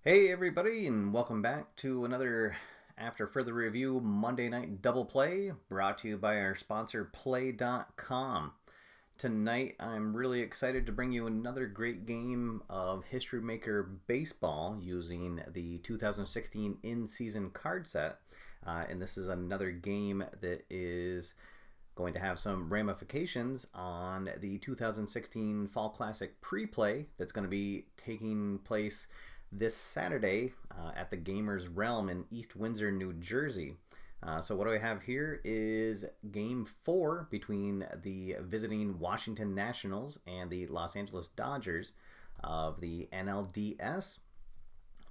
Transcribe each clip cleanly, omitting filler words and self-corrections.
Hey everybody, and welcome back to another After Further Review Monday Night Double Play, brought to you by our sponsor Play.com. Tonight I'm really excited to bring you another great game of History Maker Baseball using the 2016 in-season card set. And this is another game that is going to have some ramifications on the 2016 Fall Classic pre-play that's going to be taking place this Saturday at the Gamers Realm in East Windsor, New Jersey. So what do I have here is Game 4 between the visiting Washington Nationals and the Los Angeles Dodgers of the NLDS.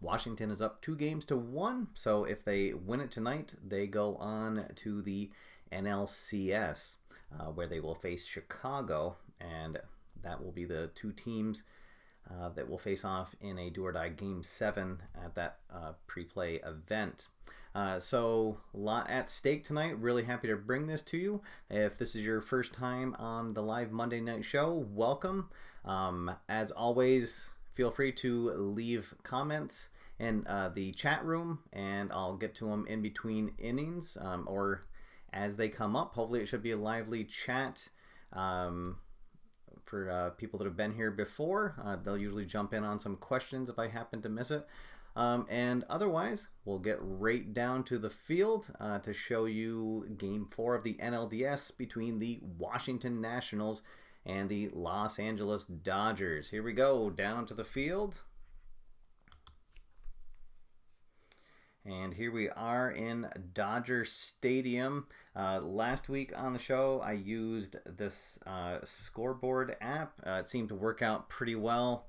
Washington is up 2-1, so if they win it tonight, they go on to the NLCS, where they will face Chicago, and that will be the two teams that will face off in a do-or-die Game 7 at that pre-play event. So a lot at stake tonight. Really happy to bring this to you. If this is your first time on the live Monday night show, welcome. As always, feel free to leave comments in the chat room, and I'll get to them in between innings or as they come up. Hopefully it should be a lively chat. For people that have been here before, they'll usually jump in on some questions if I happen to miss it. And otherwise, we'll get right down to the field to show you Game 4 of the NLDS between the Washington Nationals and the Los Angeles Dodgers. Here we go, down to the field. And here we are in Dodger Stadium. Last week on the show, I used this scoreboard app. It seemed to work out pretty well.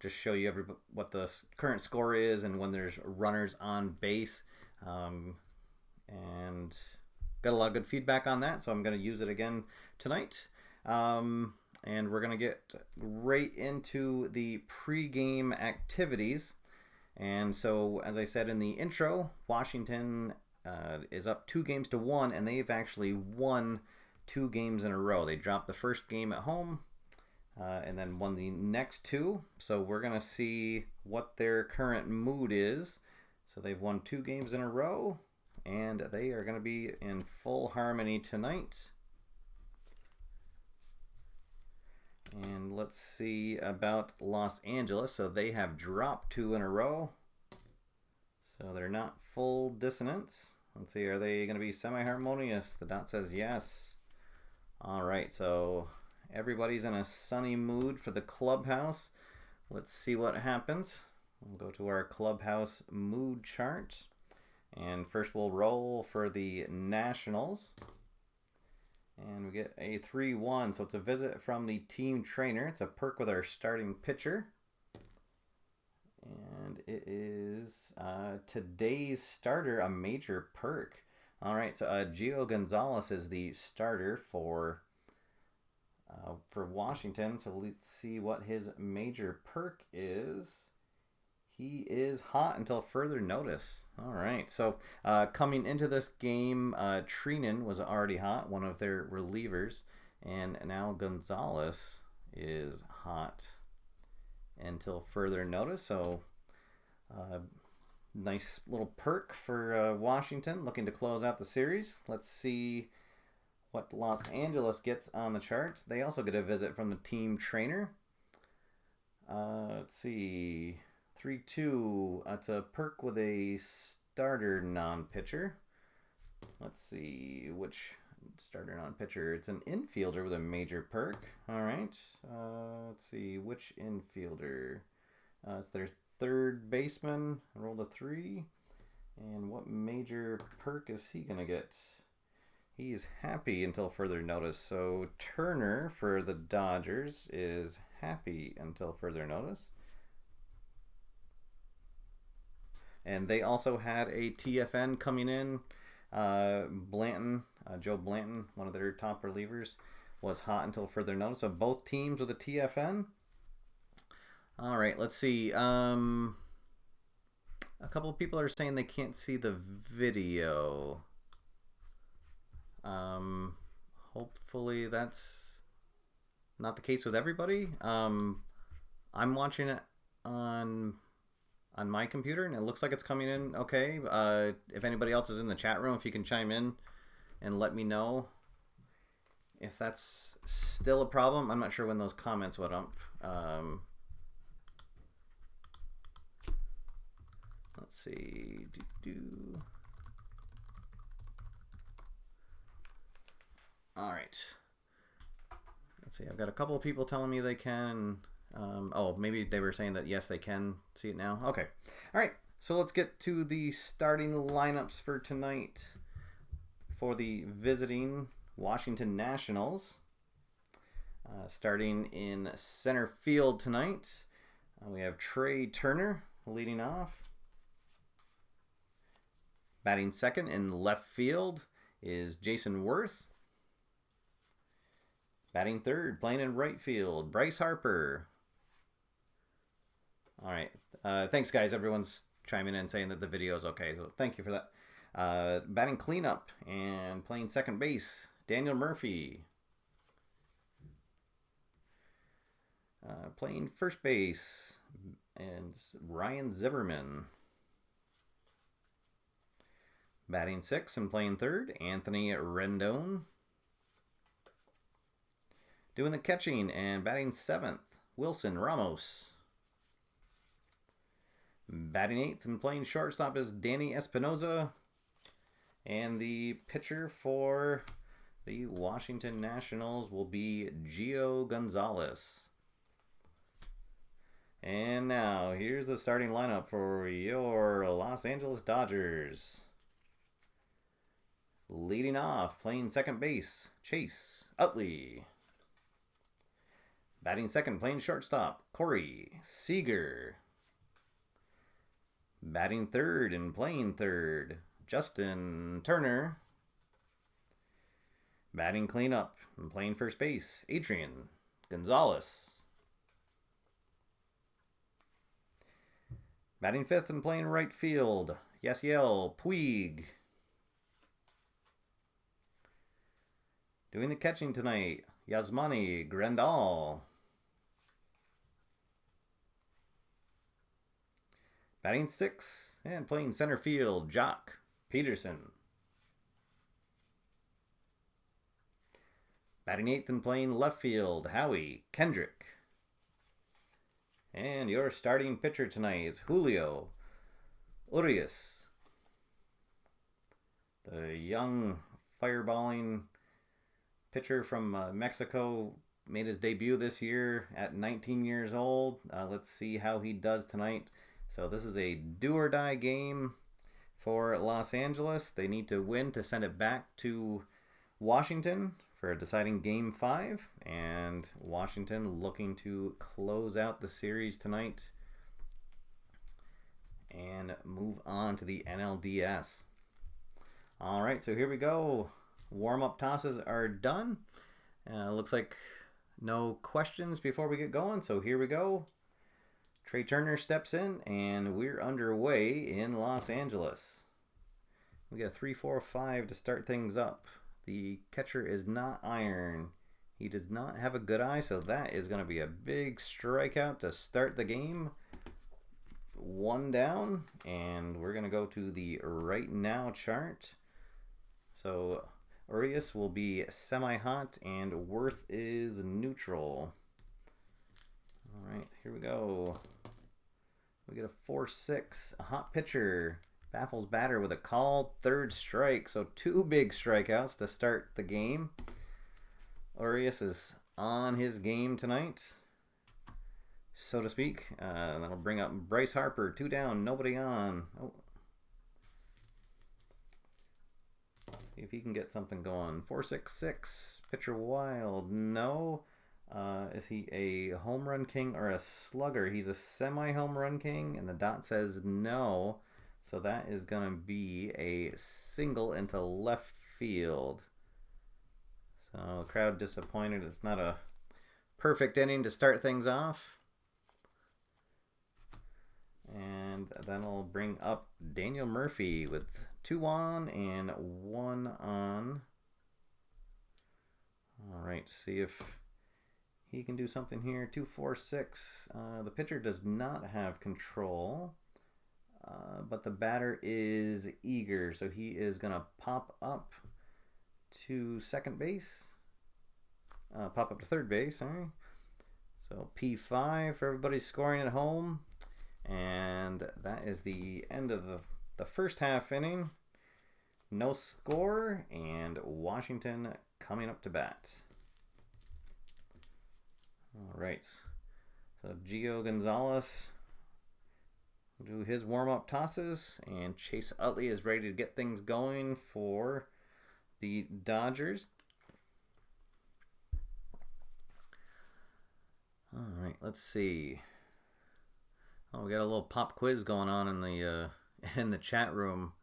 Just show you what the current score is and when there's runners on base. And got a lot of good feedback on that, so I'm going to use it again tonight. And we're going to get right into the pre-game activities. And so, as I said in the intro, Washington is up 2-1, and they've actually won 2 games in a row. They dropped the first game at home and then won the next 2. So we're going to see what their current mood is. So they've won 2 games in a row, and they are going to be in full harmony tonight. And let's see about Los Angeles. So they have dropped 2 in a row. So they're not full dissonance. Let's see, are they going to be semi-harmonious? The dot says yes. All right, so everybody's in a sunny mood for the clubhouse. Let's see what happens. We'll go to our clubhouse mood chart. And first we'll roll for the Nationals. And we get a 3-1, so it's a visit from the team trainer. It's a perk with our starting pitcher. And it is today's starter, a major perk. All right, so Gio Gonzalez is the starter for Washington. So let's see what his major perk is. He is hot until further notice. All right, so coming into this game, Treinen was already hot, one of their relievers, and now Gonzalez is hot until further notice. So nice little perk for Washington, looking to close out the series. Let's see what Los Angeles gets on the chart. They also get a visit from the team trainer. Let's see. 3-2. That's a perk with a starter non-pitcher. Let's see which starter non-pitcher. It's an infielder with a major perk. All right. Let's see which infielder. It's their third baseman. I rolled a 3. And what major perk is he gonna get? He's happy until further notice. So Turner for the Dodgers is happy until further notice. And they also had a TFN coming in. Blanton, Joe Blanton, one of their top relievers, was hot until further notice. So both teams with a TFN. All right, let's see. A couple of people are saying they can't see the video. Hopefully that's not the case with everybody. I'm watching it on on my computer, and it looks like it's coming in okay. If anybody else is in the chat room, if you can chime in and let me know if that's still a problem. I'm not sure when those comments went up. Let's see. All right. Let's see. I've got a couple of people telling me they can. Oh, maybe they were saying that yes, they can see it now. Okay. All right. So let's get to the starting lineups for tonight for the visiting Washington Nationals. Starting in center field tonight, we have Trey Turner leading off. Batting second in left field is Jason Worth. Batting third, playing in right field, Bryce Harper. All right. Thanks, guys. Everyone's chiming in saying that the video is okay, so thank you for that. Batting cleanup and playing second base, Daniel Murphy. Playing first base, and Ryan Zimmerman. Batting sixth and playing third, Anthony Rendon. Doing the catching and batting seventh, Wilson Ramos. Batting eighth and playing shortstop is Danny Espinoza. And the pitcher for the Washington Nationals will be Gio Gonzalez. And now, here's the starting lineup for your Los Angeles Dodgers. Leading off, playing second base, Chase Utley. Batting second, playing shortstop, Corey Seager. Batting third and playing third, Justin Turner. Batting cleanup and playing first base, Adrian Gonzalez. Batting fifth and playing right field, Yasiel Puig. Doing the catching tonight, Yasmani Grandal. Batting sixth and playing center field, Jock Peterson. Batting eighth and playing left field, Howie Kendrick. And your starting pitcher tonight is Julio Urias. The young fireballing pitcher from Mexico made his debut this year at 19 years old. Let's see how he does tonight. So this is a do-or-die game for Los Angeles. They need to win to send it back to Washington for a deciding Game 5. And Washington looking to close out the series tonight and move on to the NLDS. All right, so here we go. Warm-up tosses are done. Looks like no questions before we get going, so here we go. Trey Turner steps in, and we're underway in Los Angeles. We got a 3-4-5 to start things up. The catcher is not iron. He does not have a good eye, so that is going to be a big strikeout to start the game. One down, and we're going to go to the right now chart. So Urias will be semi-hot, and Worth is neutral. All right, here we go. We get a 4-6, a hot pitcher. Baffles batter with a called third strike. So 2 big strikeouts to start the game. Urias is on his game tonight, so to speak. That'll bring up Bryce Harper. 2 down, nobody on. Oh. See if he can get something going. 4-6-6. Pitcher wild. No. Is he a home run king or a slugger? He's a semi-home run king, and the dot says no. So that is going to be a single into left field. So crowd disappointed. It's not a perfect inning to start things off. And then I'll bring up Daniel Murphy with 2 on and 1 on. All right, see if he can do something here. 2-4-6. The pitcher does not have control. but the batter is eager, so he is going to pop up to second base. Pop up to third base, sorry. So P5 for everybody scoring at home. And that is the end of the first half inning. No score, and Washington coming up to bat. All right. So Gio Gonzalez will do his warm-up tosses, and Chase Utley is ready to get things going for the Dodgers. All right, let's see. Oh, we got a little pop quiz going on in the chat room.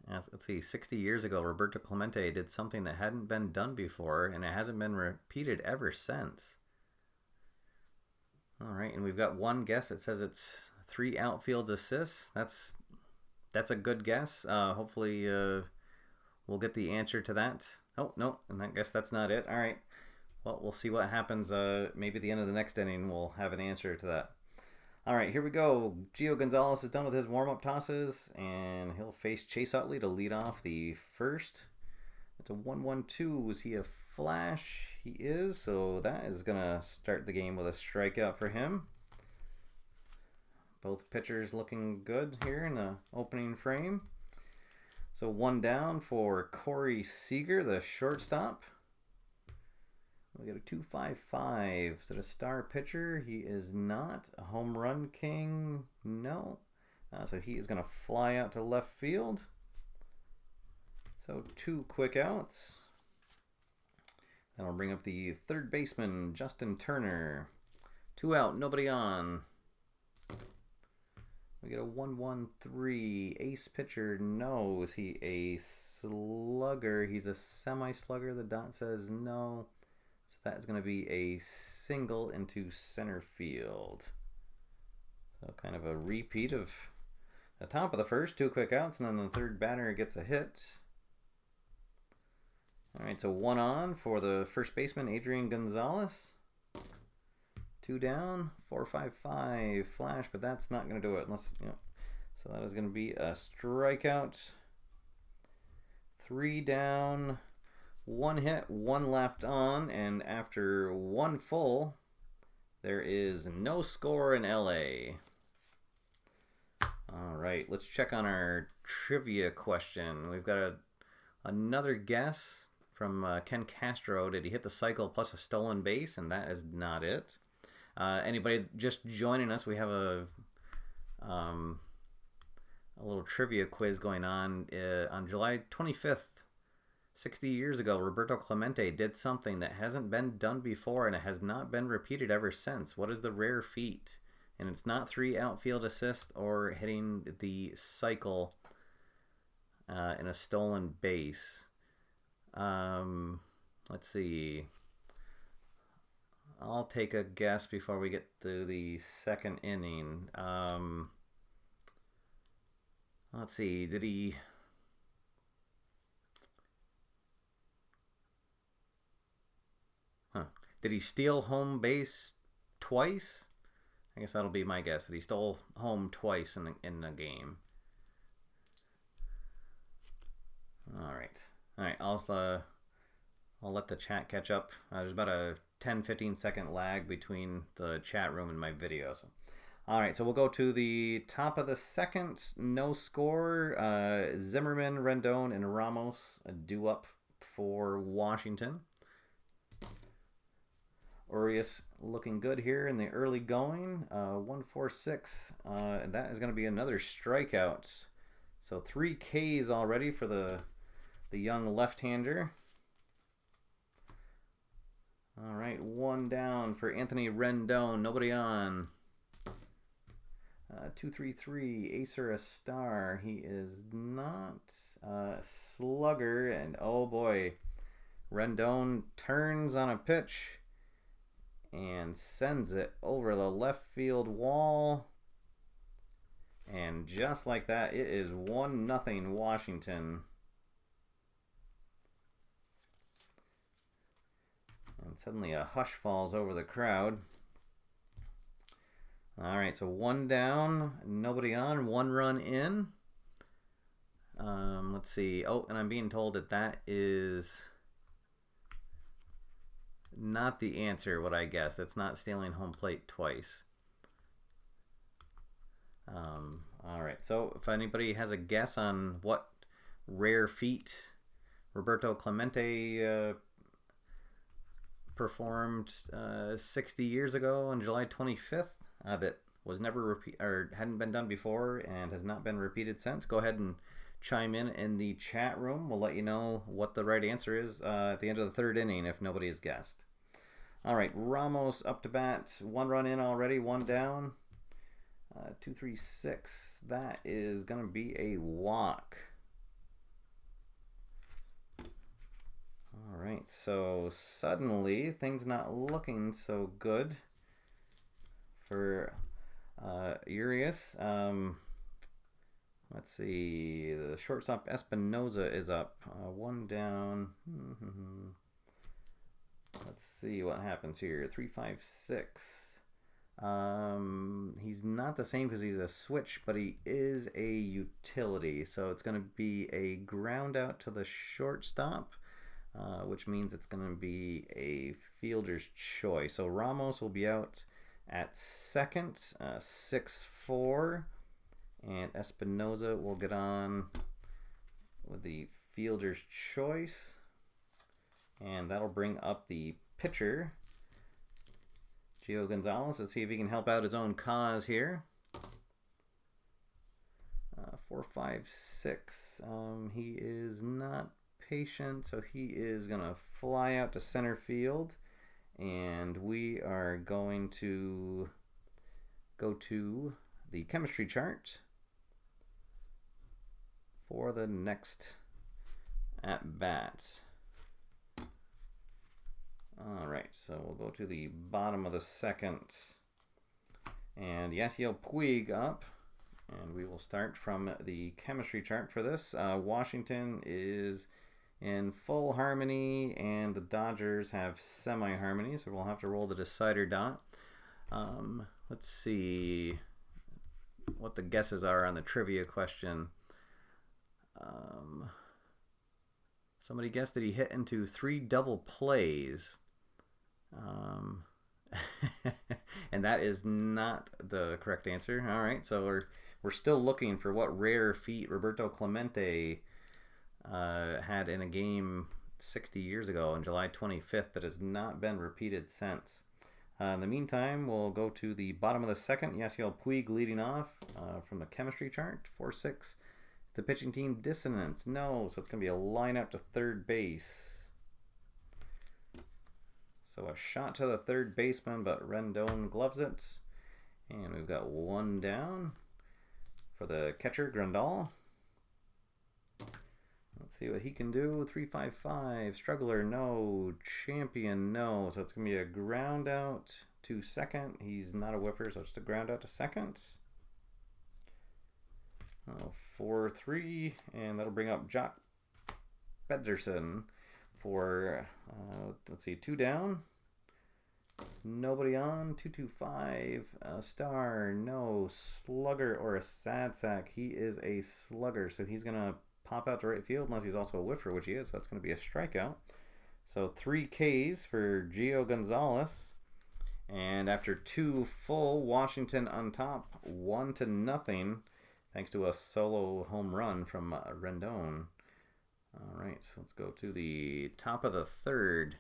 Let's see, 60 years ago, Roberto Clemente did something that hadn't been done before, and it hasn't been repeated ever since. All right, and we've got one guess. It says it's 3 outfield assists. That's a good guess. Hopefully, we'll get the answer to that. Oh, no, and I guess that's not it. All right. Well, we'll see what happens. Maybe at the end of the next inning, we'll have an answer to that. All right, here we go. Gio Gonzalez is done with his warm-up tosses, and he'll face Chase Utley to lead off the first. It's a 1-1-2. Is he a flash? He is, so that is going to start the game with a strikeout for him. Both pitchers looking good here in the opening frame. So 1 down for Corey Seager, the shortstop. We got a 2.55. Is it a star pitcher? He is not. A home run king? No. So he is going to fly out to left field. So 2 quick outs. Then we'll bring up the third baseman, Justin Turner. 2 out, nobody on. We get a 1-1-3. Ace pitcher, no. Is he a slugger? He's a semi-slugger. The dot says no. So that's going to be a single into center field. So kind of a repeat of the top of the first. 2 quick outs, and then the third batter gets a hit. All right, so 1 on for the first baseman, Adrian Gonzalez. 2 down, 4.55 flash, but that's not going to do it unless, So that is going to be a strikeout. 3 down. 1 hit, 1 left on, and after 1 full, there is no score in LA. All right, let's check on our trivia question. We've got another guess from Ken Castro. Did he hit the cycle plus a stolen base? And that is not it. Anybody just joining us, we have a little trivia quiz going on July 25th. 60 years ago, Roberto Clemente did something that hasn't been done before, and it has not been repeated ever since. What is the rare feat? And it's not 3 outfield assists or hitting the cycle in a stolen base. Let's see. I'll take a guess before we get to the second inning. Let's see. Did he... Did he steal home base twice? I guess that'll be my guess. That he stole home twice in the game. All right. I'll let the chat catch up. There's about a 10-15 second lag between the chat room and my video. So, all right. So we'll go to the top of the second. No score. Zimmerman, Rendon, and Ramos due up for Washington. Urias looking good here in the early going. 1-4-6. And that is going to be another strikeout. So 3 Ks already for the young left-hander. All right, 1 down for Anthony Rendon. Nobody on. 2-3-3. Ace or a star. He is not. Slugger. And oh boy. Rendon turns on a pitch and sends it over the left field wall. And just like that, it is 1-0 Washington. And suddenly a hush falls over the crowd. All right, so one down, nobody on, one run in. Let's see. Oh, and I'm being told that that is not the answer, what I guessed. It's not stealing home plate twice. All right, so if anybody has a guess on what rare feat Roberto Clemente performed 60 years ago on July 25th that was never hadn't been done before and has not been repeated since, go ahead and chime in the chat room. We'll let you know what the right answer is at the end of the third inning if nobody has guessed. All right, Ramos up to bat. One run in already, one down. 2, 3, 6. That is going to be a walk. All right, so suddenly things not looking so good for Urias. Let's see. The shortstop Espinoza is up. One down. Let's see what happens here. 3, 5, 6. He's not the same because he's a switch, but he is a utility. So it's going to be a ground out to the shortstop, which means it's going to be a fielder's choice. So Ramos will be out at second, 6-4, and Espinoza will get on with the fielder's choice, and that'll bring up the pitcher, Gio Gonzalez. Let's see if he can help out his own cause here. 4, 5, 6. He is not patient, so he is going to fly out to center field, and we are going to go to the chemistry chart for the next at bat. All right, so we'll go to the bottom of the second, and Yasiel Puig up, and we will start from the chemistry chart for this. Washington is in full harmony, and the Dodgers have semi-harmony, so we'll have to roll the decider dot. Let's see what the guesses are on the trivia question. Somebody guessed that he hit into 3 double plays. And that is not the correct answer. All right, so we're still looking for what rare feat Roberto Clemente had in a game 60 years ago on July 25th that has not been repeated since. In the meantime, we'll go to the bottom of the second. Yasiel Puig leading off from the chemistry chart, 4-6. The pitching team dissonance, no, so it's going to be a line up to third base. So a shot to the third baseman, but Rendon gloves it. And we've got one down for the catcher, Grandal. Let's see what he can do. 3, 5, 5. Struggler, no. Champion, no. So it's going to be a ground out to second. He's not a whiffer, so it's just a ground out to second. 4-3, and that'll bring up Jock Pedersen for, let's see, 2 down. Nobody on. 2-2-5. A star, no. Slugger or a sad sack. He is a slugger, so he's going to pop out to right field unless he's also a whiffer, which he is, so that's going to be a strikeout. So 3 Ks for Gio Gonzalez. And after 2 full, Washington on top, 1-0. Thanks to a solo home run from Rendon. All right, so let's go to the top of the third.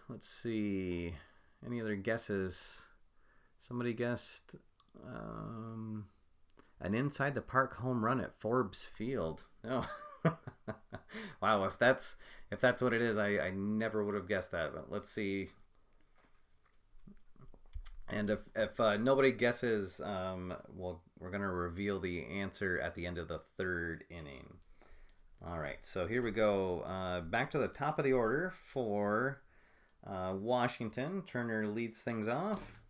Let's see. Any other guesses? Somebody guessed an inside the park home run at Forbes Field. Oh. Wow, if that's what it is, I never would have guessed that. But let's see. And if nobody guesses, we're going to reveal the answer at the end of the third inning. All right, so here we go. Back to the top of the order for Washington. Turner leads things off.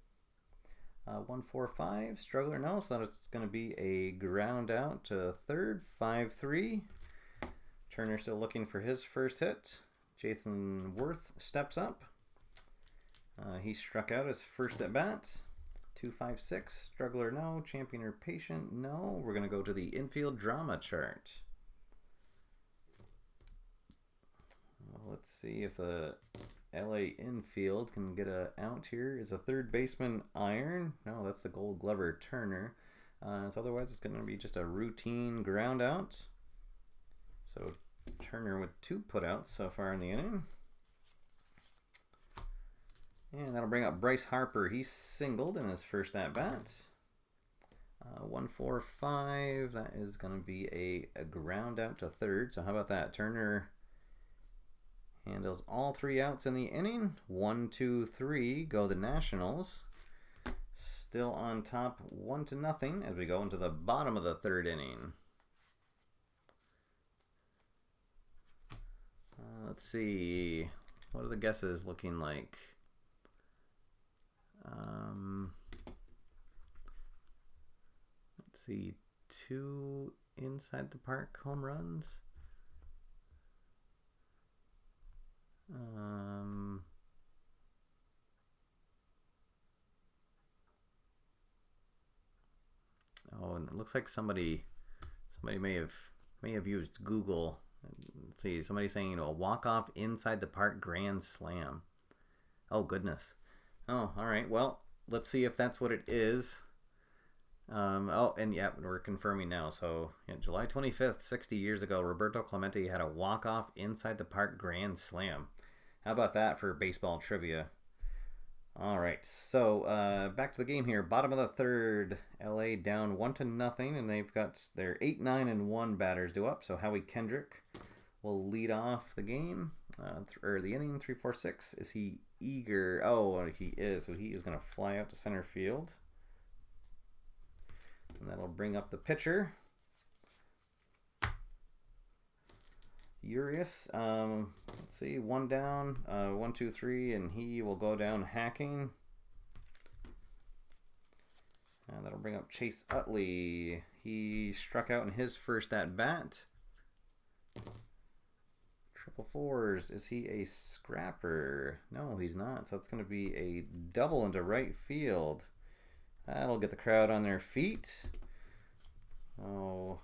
1-4-5. Struggler, no, so it's going to be a ground out to third. 5-3. Turner still looking for his first hit. Jathan Worth steps up. He struck out his first at bat. 256. Struggler, no. Champion or patient, no. We're going to go to the infield drama chart. Well, let's see if the LA infield can get a out here. Is a third baseman Iron? No, that's the Gold Glover Turner. So otherwise, it's going to be just a routine ground out. So Turner with 2 putouts so far in the inning. And that'll bring up Bryce Harper. He singled in his first at-bat. 1-4-5. That is going to be a ground out to third. So how about that? Turner handles all 3 outs in the inning. 1-2-3. Go the Nationals. Still on top 1-0 as we go into the bottom of the 3rd inning. Let's see. What are the guesses looking like? Let's see. 2 inside the park home runs. Oh, and it looks like somebody may have used Google. Let's see, somebody's saying, you know, a walk-off inside the park grand slam. Oh goodness. Oh, all right. Well, let's see if that's what it is. Oh, and yeah, we're confirming now. So, yeah, July 25th, 60 years ago, Roberto Clemente had a walk-off inside the park grand slam. How about that for baseball trivia? All right, so back to the game here. Bottom of the 3rd, LA down 1-0, and they've got their 8, 9, and 1 batters due up. So Howie Kendrick will lead off the game, or the inning. 3-4-6. Is he eager? Oh, he is. So he is going to fly out to center field, and that'll bring up the pitcher, Urias. Let's see, 1 down, 1, 2, 3, and he will go down hacking. And that'll bring up Chase Utley. He struck out in his first at bat. 444s. Is he a scrapper? No, he's not. So it's going to be a double into right field. That'll get the crowd on their feet. Oh,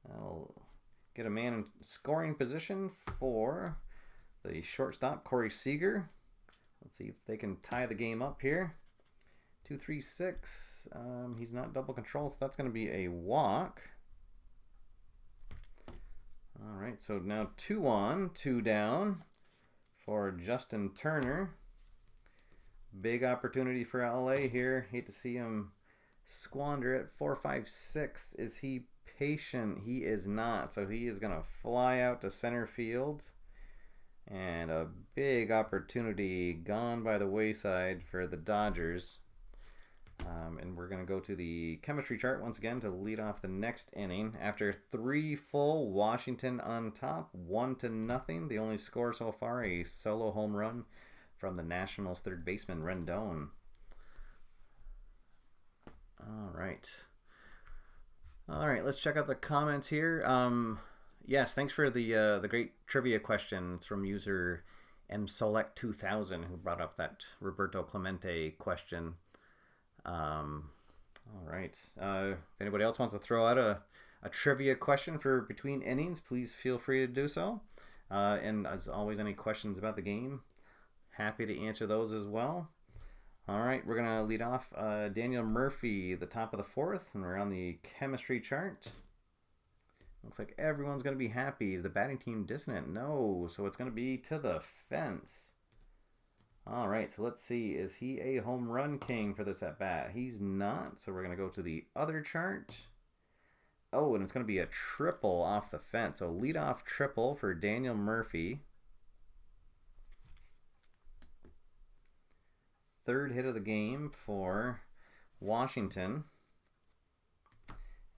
that'll get a man in scoring position for the shortstop, Corey Seager. Let's see if they can tie the game up here. 2-3-6. He's not double control, so that's going to be a walk. All right, so now 2 on, 2 down for Justin Turner. Big opportunity for LA here. Hate to see him squander it. 4-5-6. Is he patient? He is not. So he is going to fly out to center field. And a big opportunity gone by the wayside for the Dodgers. And we're going to go to the chemistry chart once again to lead off the next inning. After 3 full, Washington on top, 1-0. The only score so far, a solo home run from the Nationals' third baseman, Rendon. All right. All right, let's check out the comments here. Yes, thanks for the great trivia question. It's from user msolect2000 who brought up that Roberto Clemente question. All right. If anybody else wants to throw out a trivia question for between innings, please feel free to do so. And as always, any questions about the game, happy to answer those as well. All right, we're going to lead off Daniel Murphy, the top of the 4th, and we're on the chemistry chart. Looks like everyone's going to be happy. Is the batting team dissonant? No, so it's going to be to the fence. All right, so let's see. Is he a home run king for this at-bat? He's not, so we're going to go to the other chart. Oh, and it's going to be a triple off the fence. So leadoff triple for Daniel Murphy. 3rd hit of the game for Washington.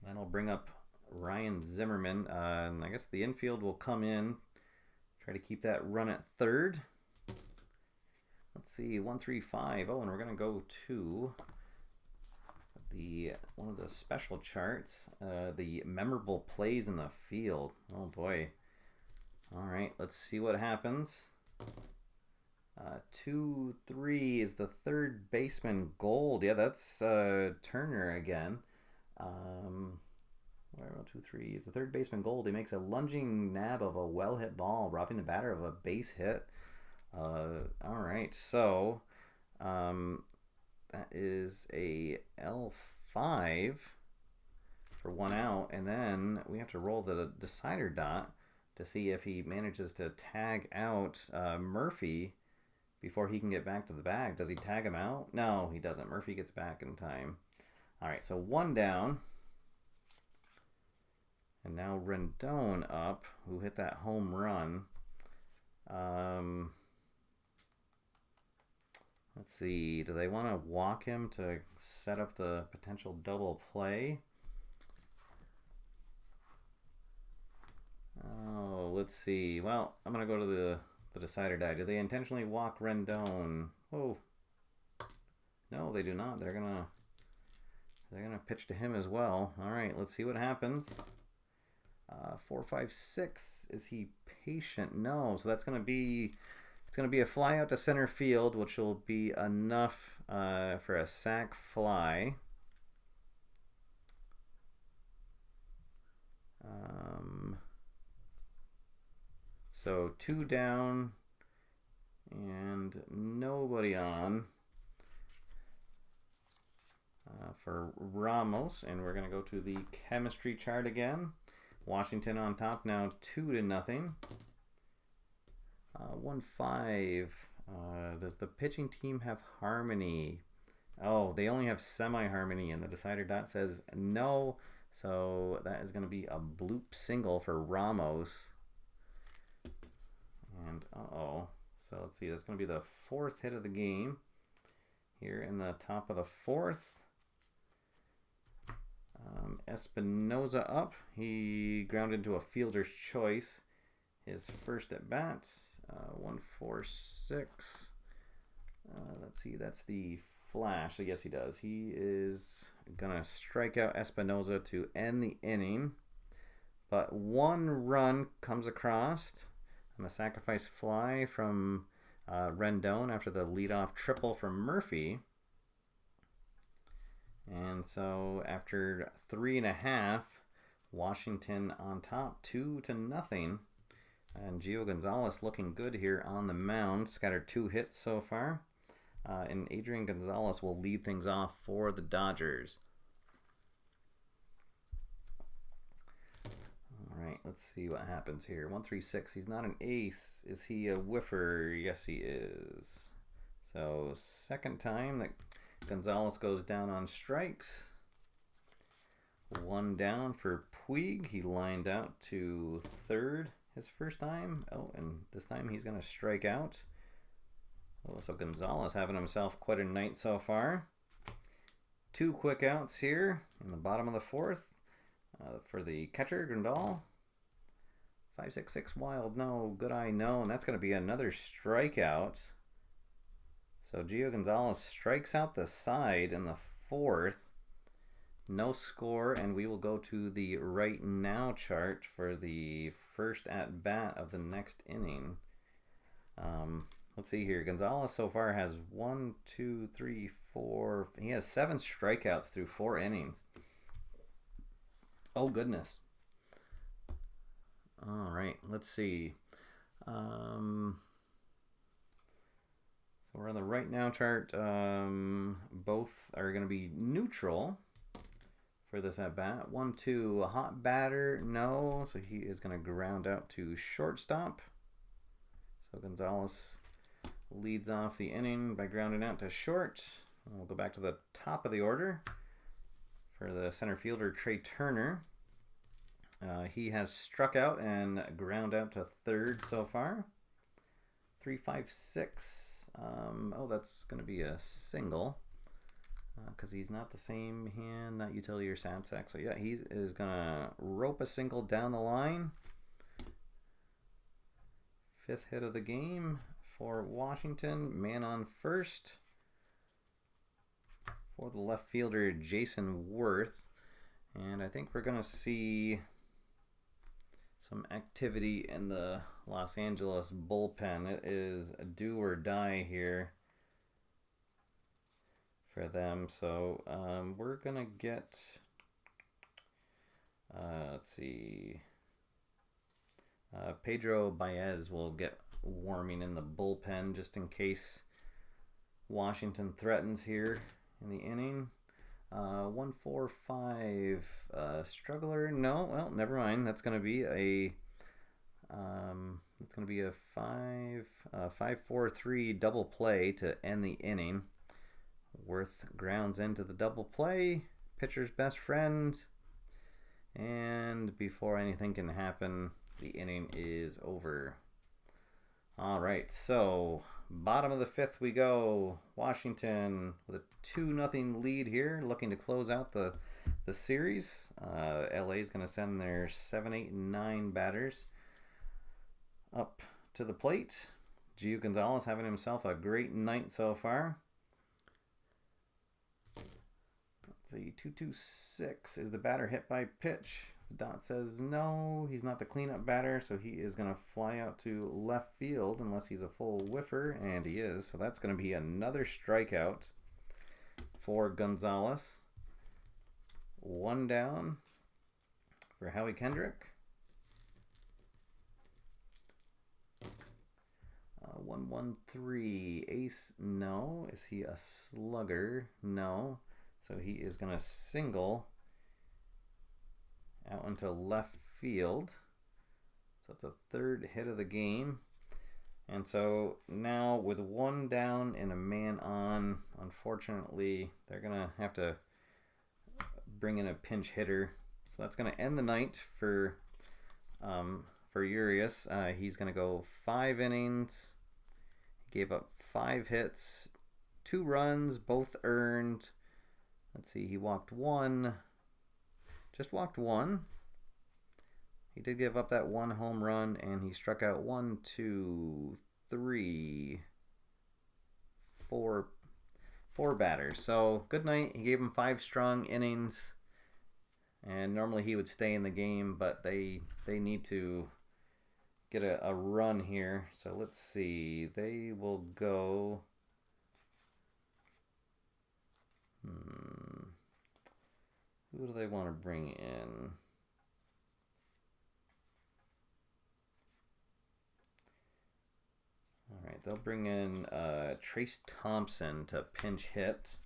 That'll bring up Ryan Zimmerman. And I guess the infield will come in. Try to keep that run at 3rd. Let's see, 1-3-5. Oh, and we're going to go to one of the special charts, the memorable plays in the field. Oh boy. All right, let's see what happens. 2-3 is the third baseman gold. Yeah, that's Turner again. Where 2-3 is the third baseman gold. He makes a lunging nab of a well hit ball, robbing the batter of a base hit. All right, so that is a L5 for 1 out, and then we have to roll the decider dot to see if he manages to tag out Murphy before he can get back to the bag. Does he tag him out? No, he doesn't. Murphy gets back in time. All right, so 1 down. And now Rendon up, who hit that home run. Let's see. Do they want to walk him to set up the potential double play? Oh, let's see. Well, I'm going to go to the decider die. Do they intentionally walk Rendon? Oh. No, they do not. They're gonna pitch to him as well. All right, let's see what happens. 4, 5, 6. Is he patient? No. So that's gonna be a fly out to center field, which will be enough for a sac fly. So 2 down and nobody on for Ramos, and we're going to go to the chemistry chart again. Washington on top now, 2-0. 1-5. Does the pitching team have harmony? Oh, they only have semi-harmony, and the decider dot says no. So that is going to be a bloop single for Ramos. And uh-oh. So let's see, that's going to be the 4th hit of the game. Here in the top of the 4th. Espinoza up. He grounded into a fielder's choice. His first at bat. 1-4-6. Let's see, that's the flash. So yes, he does. He is going to strike out Espinoza to end the inning. But 1 run comes across on the sacrifice fly from Rendon after the leadoff triple from Murphy. And so after 3.5, Washington on top, 2-0. And Gio Gonzalez looking good here on the mound. Scattered 2 hits so far. And Adrian Gonzalez will lead things off for the Dodgers. All right, let's see what happens here. 1-3-6. He's not an ace. Is he a whiffer? Yes, he is. So 2nd time that Gonzalez goes down on strikes. 1 down for Puig. He lined out to 3rd his first time. Oh, and this time he's going to strike out. Oh, so Gonzalez having himself quite a night so far. 2 quick outs here in the bottom of the 4th for the catcher, Grandal. 5-6-6 wild, no. Good eye, no. And that's going to be another strikeout. So Gio Gonzalez strikes out the side in the 4th. No score, and we will go to the right now chart for the first at bat of the next inning. Let's see here. Gonzalez so far has 1, 2, 3, 4. He has 7 strikeouts through 4 innings. Oh, goodness. All right, let's see. So we're on the right now chart. Both are going to be neutral for this at bat. 1-2, a hot batter, no. So he is going to ground out to shortstop. So Gonzalez leads off the inning by grounding out to short. And we'll go back to the top of the order for the center fielder, Trey Turner. He has struck out and ground out to 3rd so far. 3-5-6. Oh, that's going to be a single because he's not the same hand, not utility or sound sack. So yeah, he is going to rope a single down the line. 5th hit of the game for Washington. Man on first for the left fielder, Jason Worth. And I think we're going to see some activity in the Los Angeles bullpen. It is a do or die here for them. So we're going to get, let's see, Pedro Baez will get warming in the bullpen just in case Washington threatens here in the inning. 1-4-5 struggler. No, well, never mind. That's going to be a 5-4-3 double play to end the inning. Worth grounds into the double play. Pitcher's best friend. And before anything can happen, the inning is over. All right, so bottom of the fifth we go. Washington with a 2-0 lead here, looking to close out the series. LA is going to send their 7, 8, and 9 batters up to the plate. Gio Gonzalez having himself a great night so far. Let's see, 2-2-6 is the batter hit by pitch. The dot says no, he's not the cleanup batter, so he is going to fly out to left field unless he's a full whiffer, and he is. So that's going to be another strikeout for Gonzalez. 1 down for Howie Kendrick. 1-1-3 ace, no. Is he a slugger? No. So he is going to single out into left field. So that's a third hit of the game. And so now with 1 down and a man on, unfortunately, they're going to have to bring in a pinch hitter. So that's going to end the night for Urias. He's going to go 5 innings. He gave up 5 hits, 2 runs, both earned. Let's see, he walked 1. Just walked 1. He did give up that 1 home run, and he struck out 1, 2, 3, 4 batters. So good night. He gave him 5 strong innings, and normally he would stay in the game, but they need to get a run here. So let's see. They will go. Who do they want to bring in? All right, they'll bring in Trace Thompson to pinch hit.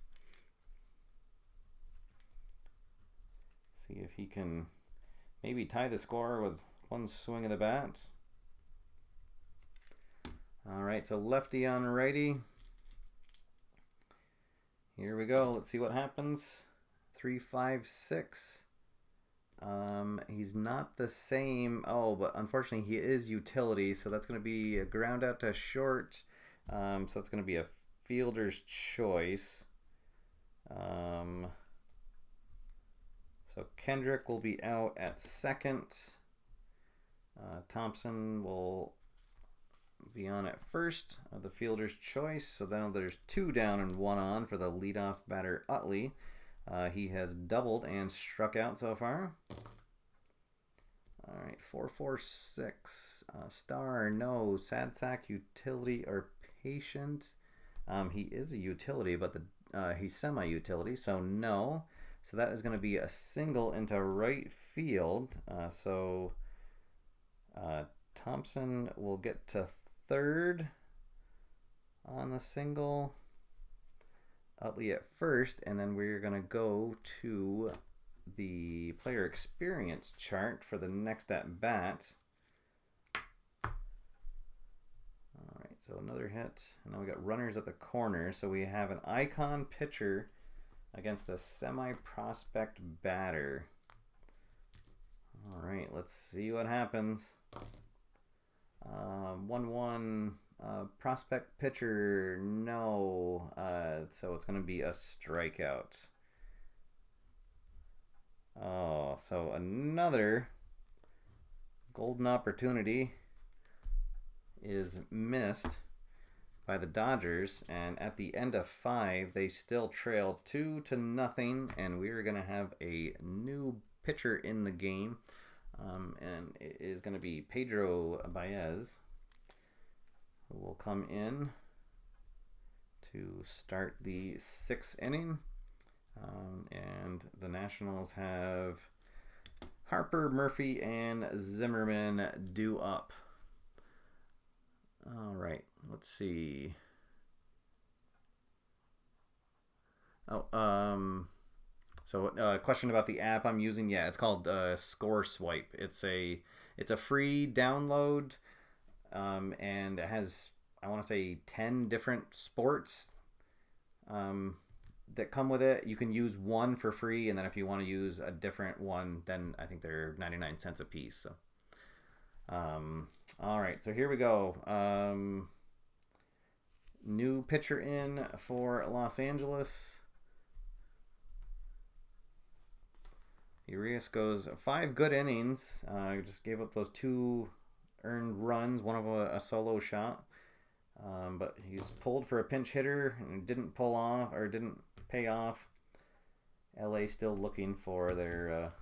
See if he can maybe tie the score with 1 swing of the bat. All right, so lefty on righty. Here we go. Let's see what happens. 3-5-6. He's not the same. Oh, but unfortunately he is utility, so that's going to be a ground out to short. So that's going to be a fielder's choice. So Kendrick will be out at second. Thompson will be on at first. The fielder's choice. So then there's 2 down and 1 on for the leadoff batter Utley. He has doubled and struck out so far. All right, 4-4-6. Star, no. Sad sack, utility, or patient. He is a utility, but he's semi-utility, so no. So that is going to be a single into right field. So Thompson will get to third on the single. Utley at first, and then we're going to go to the player experience chart for the next at bat. All right, so another hit, and now we got runners at the corner. So we have an icon pitcher against a semi-prospect batter. All right, let's see what happens. 1-1. Prospect pitcher, no. So it's going to be a strikeout. Oh, so another golden opportunity is missed by the Dodgers, and at the end of 5, they still trail 2-0, and we are going to have a new pitcher in the game. and it is going to be Pedro Baez who will come in to start the 6th inning. And the Nationals have Harper, Murphy, and Zimmerman due up. All right, let's see. Question about the app I'm using. Yeah, it's called Score Swipe. It's a free download, and it has, I want to say, 10 different sports that come with it. You can use one for free, and then if you want to use a different one, then I think they're 99 cents a piece. So, all right, so here we go. New pitcher in for Los Angeles. Urias goes 5 good innings. Just gave up those 2 earned runs, one of a solo shot. But he's pulled for a pinch hitter and didn't pull off, or didn't pay off. LA still looking for their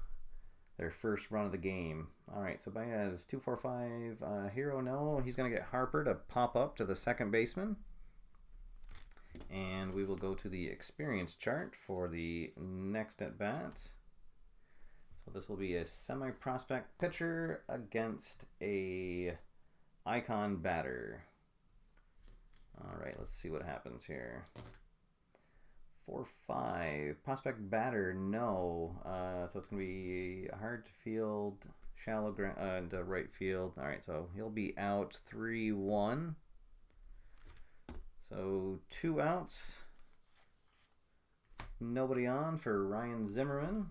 first run of the game. All right, so Baez 2-4-5. Hero, no. He's going to get Harper to pop up to the second baseman. And we will go to the experience chart for the next at bat. So this will be a semi-prospect pitcher against a icon batter. All right, let's see what happens here. 4-5. Prospect batter, no. So it's going to be hard to field, shallow ground, to right field. All right, so he'll be out 3-1. So 2 outs. Nobody on for Ryan Zimmerman.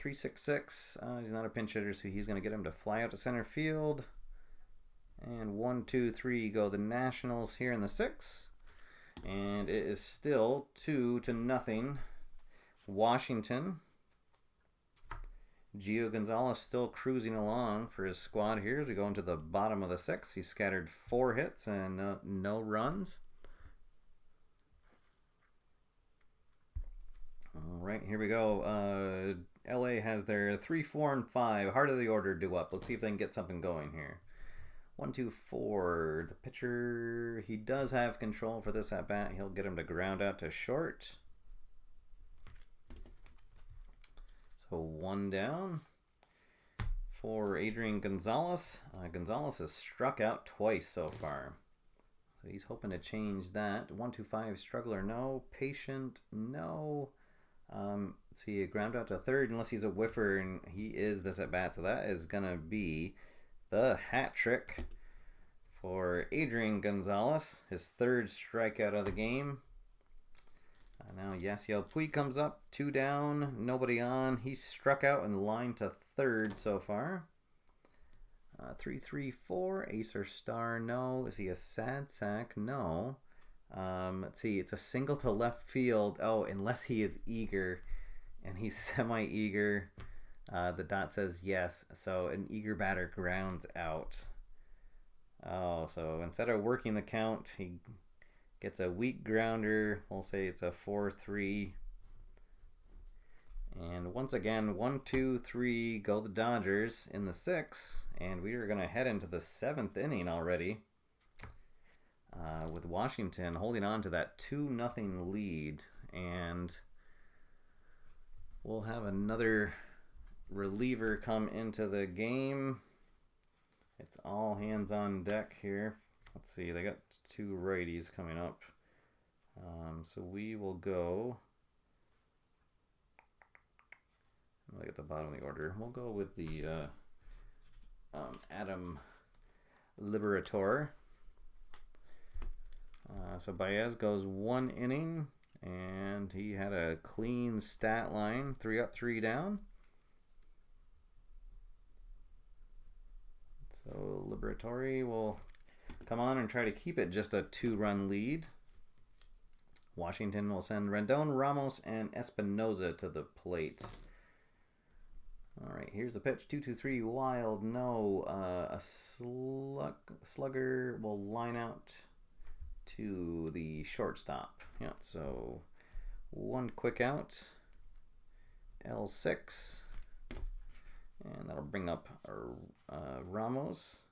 3-6-6. He's not a pinch hitter, so he's going to get him to fly out to center field. And 1-2-3 go the Nationals here in the 6th. And it is still 2-0 Washington. Gio Gonzalez still cruising along for his squad here as we go into the bottom of the 6th. He scattered 4 hits and no runs. All right, here we go. LA has their 3, 4, and 5. Heart of the order due up. Let's see if they can get something going here. 1-2-4. The pitcher, he does have control for this at bat. He'll get him to ground out to short. So 1 down for Adrian Gonzalez. Gonzalez has struck out twice so far. So he's hoping to change that. 1-2-5. Struggler, no. Patient, no. Let's see, a ground out to third unless he's a whiffer, and he is this at bat. So that is going to be the hat trick for Adrian Gonzalez. His 3rd strikeout of the game. Now Yasiel Puig comes up, 2 down, nobody on. He's struck out and lined to 3rd so far. 3-3-4, ace or star, no. Is he a sad sack? No. Let's see, it's a single to left field. Oh, unless he is eager, and he's semi-eager. The dot says yes, so an eager batter grounds out. Oh, so instead of working the count, he gets a weak grounder. We'll say it's a 4-3. And once again, 1-2-3 go the Dodgers in the 6th. And we are going to head into the 7th inning already. With Washington holding on to that 2-0 lead. And we'll have another reliever come into the game. It's all hands on deck here. Let's see, they got 2 righties coming up. So we will go, look at the bottom of the order. We'll go with the Adam Liberator. So Baez goes 1 inning, and he had a clean stat line, 3 up, 3 down. So Liberatori will come on and try to keep it just a 2-run lead. Washington will send Rendon, Ramos, and Espinoza to the plate. All right, here's the pitch. 2-2-3 wild, no. A slugger will line out to the shortstop. Yeah, so 1 quick out. L6. And that'll bring up our Ramos.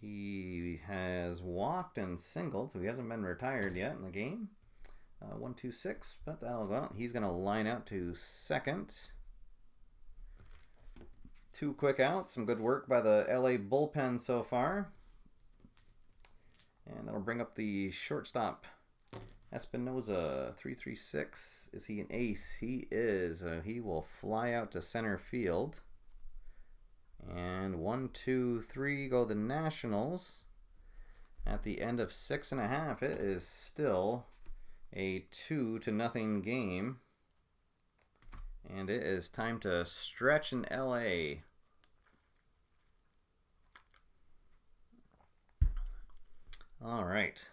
He has walked and singled, so he hasn't been retired yet in the game. 1-2-6, but that'll go out. He's going to line out to second. 2 quick outs. Some good work by the LA bullpen so far. And that'll bring up the shortstop, Espinoza, 3-3-6. Is he an ace? He is. He will fly out to center field. And 1-2-3 go the Nationals. At the end of 6.5, it is still a 2-0 game. And it is time to stretch in LA. All right.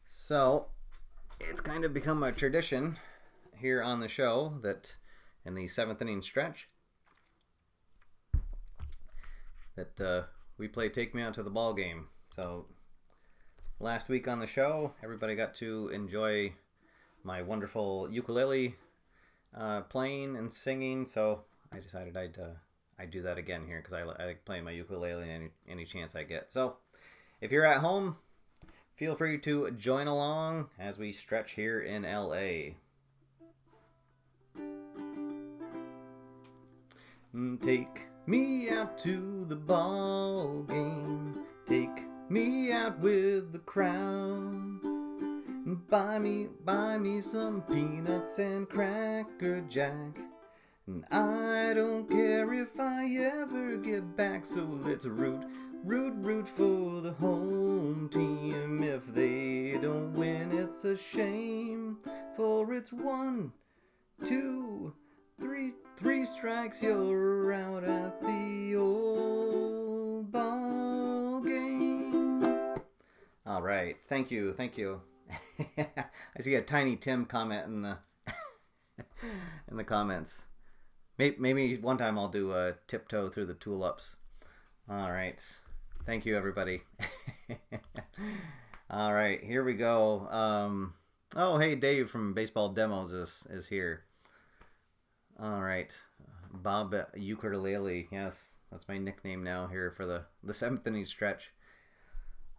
So it's kind of become a tradition here on the show that in the 7th inning stretch that we play Take Me Out to the Ball Game. So last week on the show, everybody got to enjoy my wonderful ukulele playing and singing. So I decided I'd do that again here because I like playing my ukulele any chance I get. So if you're at home, feel free to join along as we stretch here in LA. Take me out to the ball game. Take me out with the crowd. Buy me some peanuts and Cracker Jack. And I don't care if I ever get back, so let's root for the home team. If they don't win, it's a shame, for it's 1, 2, 3 strikes, you're out at the old ball game. All right, thank you. I see a Tiny Tim comment in the in the comments. Maybe one time I'll do a tiptoe through the tulips. All right. Thank you, everybody. All right, here we go. Oh, hey, Dave from Baseball Demos is here. All right. Bob Ukulele. Yes, that's my nickname now here for the 7th inning stretch.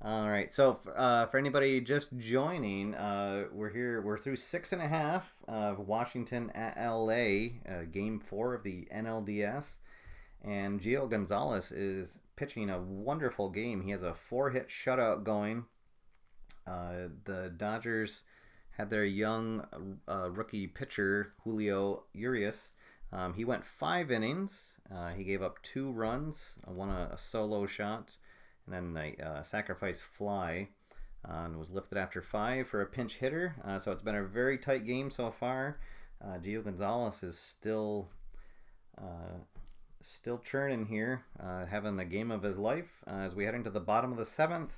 All right, so for anybody just joining, we're through 6.5 of Washington at LA, Game 4 of the NLDS. And Gio Gonzalez is pitching a wonderful game. He has a 4-hit shutout going. The Dodgers had their young rookie pitcher, Julio Urias. He went 5 innings. He gave up 2 runs, won a solo shot, and then a sacrifice fly. And was lifted after 5 for a pinch hitter. So it's been a very tight game so far. Gio Gonzalez is still churning here, having the game of his life. As we head into the bottom of the 7th,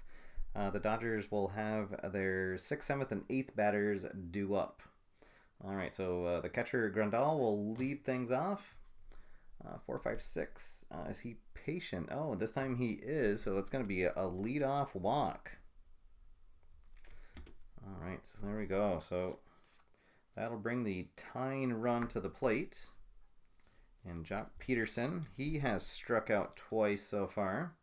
the Dodgers will have their 6th, 7th, and 8th batters due up. All right, so the catcher Grandal will lead things off. 4-5-6. Is he patient? Oh, this time he is. So it's going to be a leadoff walk. All right, so there we go. So that'll bring the tying run to the plate. And Jock Peterson, he has struck out twice so far.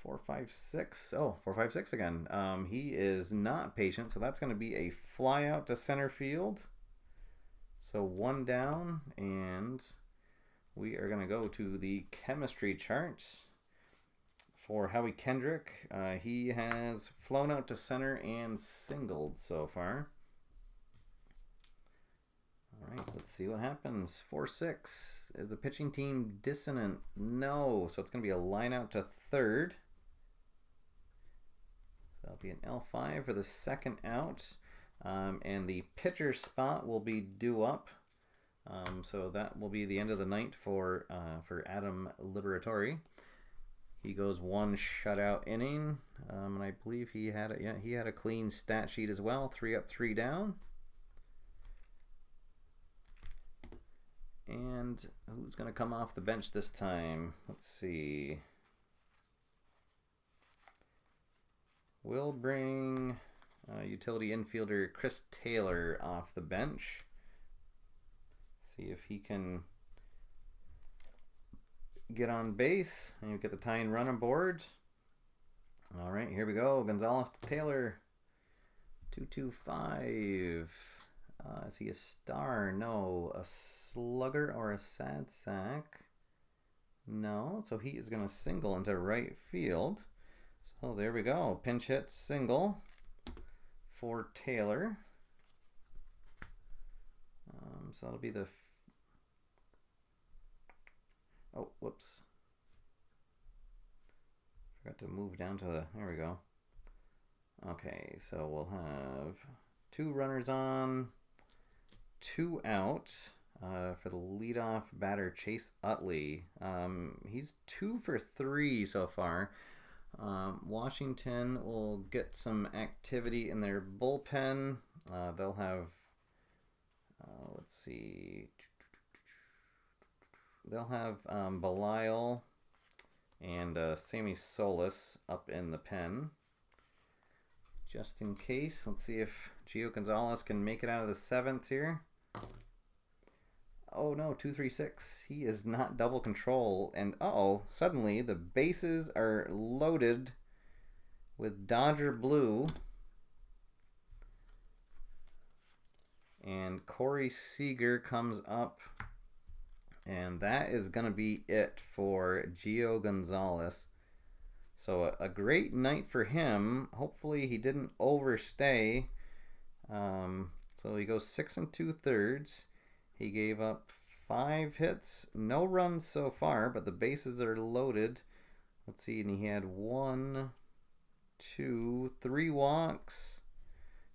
4-5-6. Oh, 4-5-6 again. He is not patient, so that's going to be a fly out to center field. So 1 down, and we are going to go to the chemistry charts for Howie Kendrick. He has flown out to center and singled so far. All right, let's see what happens. 4-6. Is the pitching team dissonant? No. So it's going to be a line out to third. So that'll be an L5 for the second out. And the pitcher spot will be due up. So that will be the end of the night for Adam Liberatore. He goes 1 shutout inning. And I believe he had a clean stat sheet as well. 3 up, 3 down. And who's going to come off the bench this time? Let's see. We'll bring utility infielder Chris Taylor off the bench. See if he can get on base and you get the tying run on board. All right, here we go. Gonzalez to Taylor. 2-2-5. Is he a star? No. A slugger or a sad sack? No. So he is going to single into right field. So there we go. Pinch hit single for Taylor. So that'll be the... Oh, whoops. Forgot to move down to the... There we go. Okay, so we'll have 2 runners on, 2 out for the leadoff batter, Chase Utley. He's 2 for 3 so far. Washington will get some activity in their bullpen. They'll have, let's see, they'll have Belial and Sammy Solis up in the pen. Just in case, let's see if Gio Gonzalez can make it out of the 7th here. Oh no, 2-3-6. He is not double control. And uh-oh, suddenly the bases are loaded with Dodger Blue. And Corey Seager comes up. And that is going to be it for Gio Gonzalez. So a great night for him. Hopefully he didn't overstay. So he goes 6 2/3. He gave up 5 hits, no runs so far, but the bases are loaded. Let's see, and he had 1, 2, 3 walks,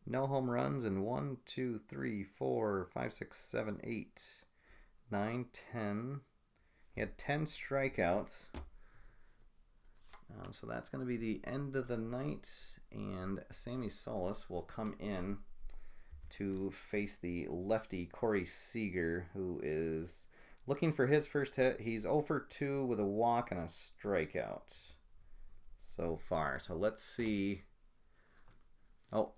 no home runs, and 1, 2, 3, 4, 5, 6, 7, 8, 9, 10. He had 10 strikeouts. So that's going to be the end of the night, and Sammy Solis will come in to face the lefty Corey Seager, who is looking for his first hit. He's 0 for 2 with a walk and a strikeout so far. So let's see. Oh,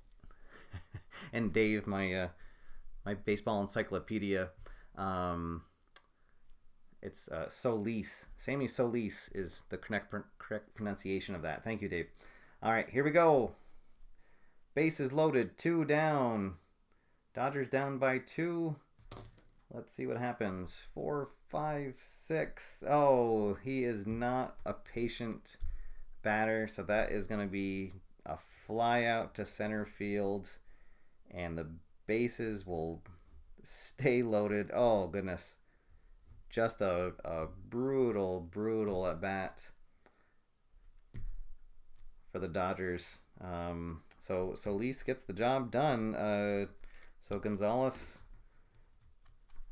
and Dave, my baseball encyclopedia. It's Solis. Sammy Solis is the correct pronunciation of that. Thank you, Dave. All right, here we go. Bases loaded, 2 down. Dodgers down by 2. Let's see what happens. 4, 5, 6. Oh, he is not a patient batter, so that is going to be a fly out to center field, and the bases will stay loaded. Oh, goodness. Just a brutal at bat for the Dodgers. So Solis gets the job done. So Gonzalez,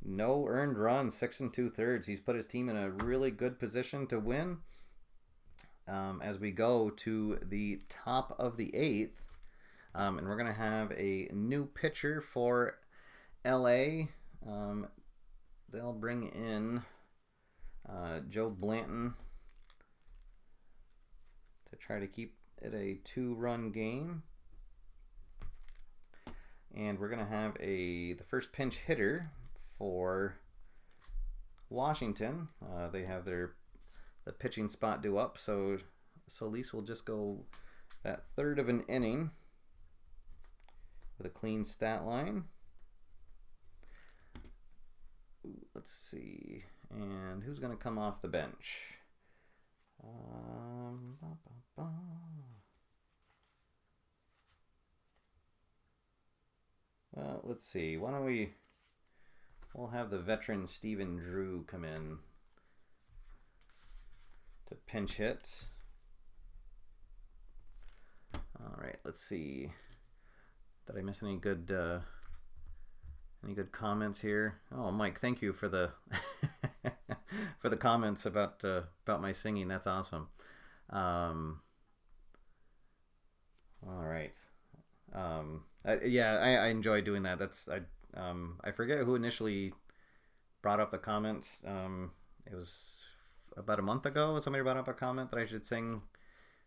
no earned runs, 6 2/3. He's put his team in a really good position to win. As we go to the top of the 8th, and we're gonna have a new pitcher for LA. They'll bring in Joe Blanton to try to keep it a 2-run game. And we're going to have the first pinch hitter for Washington. They have the pitching spot due up, so Solis will just go that 1/3 of an inning with a clean stat line. Let's see, and who's going to come off the bench? Well, let's see. Why don't we'll have the veteran Stephen Drew come in to pinch hit. All right, let's see. Did I miss any good comments here? Oh, Mike, thank you for the for the comments about my singing. That's awesome. All right. Yeah, I enjoy doing that. I forget who initially brought up the comments. It was about a month ago. Somebody brought up a comment that I should sing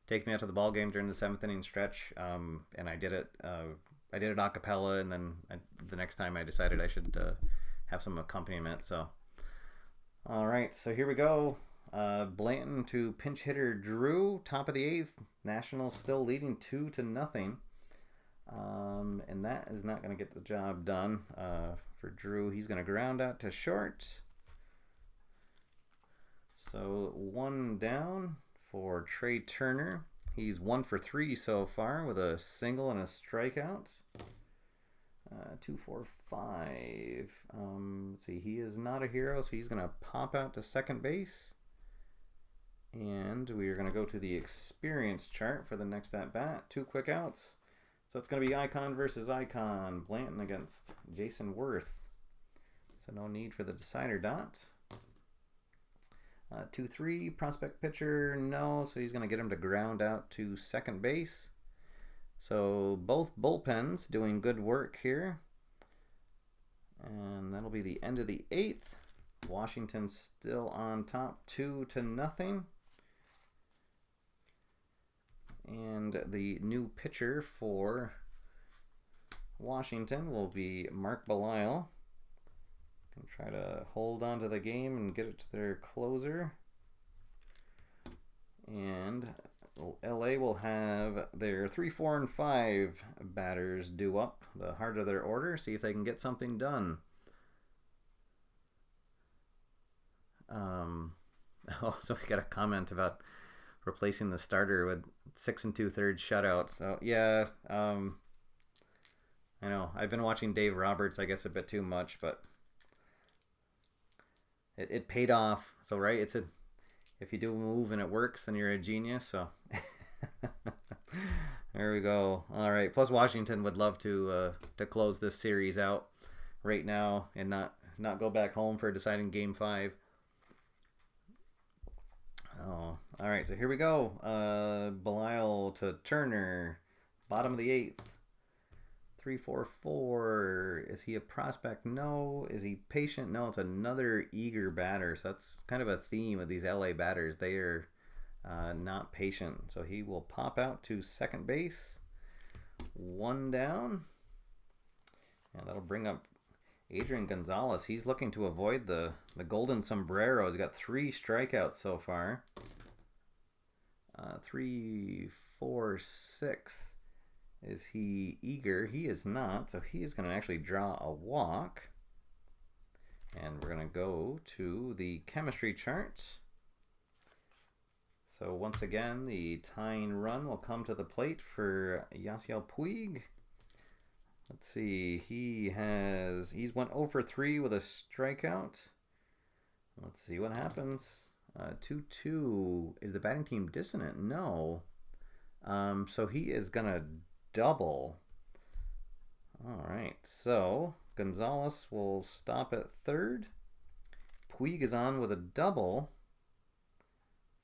"Take Me Out to the Ball Game" during the 7th inning stretch, and I did it. I did it a cappella, and then the next time I decided I should have some accompaniment. So, all right, so here we go. Blanton to pinch hitter Drew, top of the 8th. Nationals still leading 2-0. And that is not going to get the job done for Drew. He's going to ground out to short. So 1 down for Trey Turner. He's 1 for 3 so far with a single and a strikeout. 2, 4, 5. Let's see, he is not a hero, so he's going to pop out to second base. And we are going to go to the experience chart for the next at-bat. 2 quick outs. So it's going to be Icon versus Icon. Blanton against Jason Worth. So no need for the decider dot. 2-3, prospect pitcher, no. So he's going to get him to ground out to second base. So both bullpens doing good work here. And that'll be the end of the 8th. Washington still on top 2-0. And the new pitcher for Washington will be Mark Belisle. Can try to hold on to the game and get it to their closer. And LA will have their 3, 4, and 5 batters due up the heart of their order. See if they can get something done. Oh, so we got a comment about replacing the starter with 6 2/3 shutout. So yeah, I know I've been watching Dave Roberts, I guess, a bit too much, but it paid off. So right, if you do a move and it works, then you're a genius. So there we go. All right. Plus Washington would love to close this series out right now and not go back home for deciding Game 5. Oh, all right. So here we go. Belisle to Turner, bottom of the 8th. 3, 4, 4. Is he a prospect? No. Is he patient? No. It's another eager batter. So that's kind of a theme of these LA batters. They are not patient. So he will pop out to second base. 1 down. And that'll bring up Adrian Gonzalez. He's looking to avoid the golden sombrero. He's got 3 strikeouts so far. 3, 4, 6. Is he eager? He is not. So he is going to actually draw a walk. And we're going to go to the chemistry charts. So once again, the tying run will come to the plate for Yasiel Puig. Let's see. He's went 0 for 3 with a strikeout. Let's see what happens. 2-2. Is the batting team dissonant? No. So he is going to double. All right. So Gonzalez will stop at third. Puig is on with a double.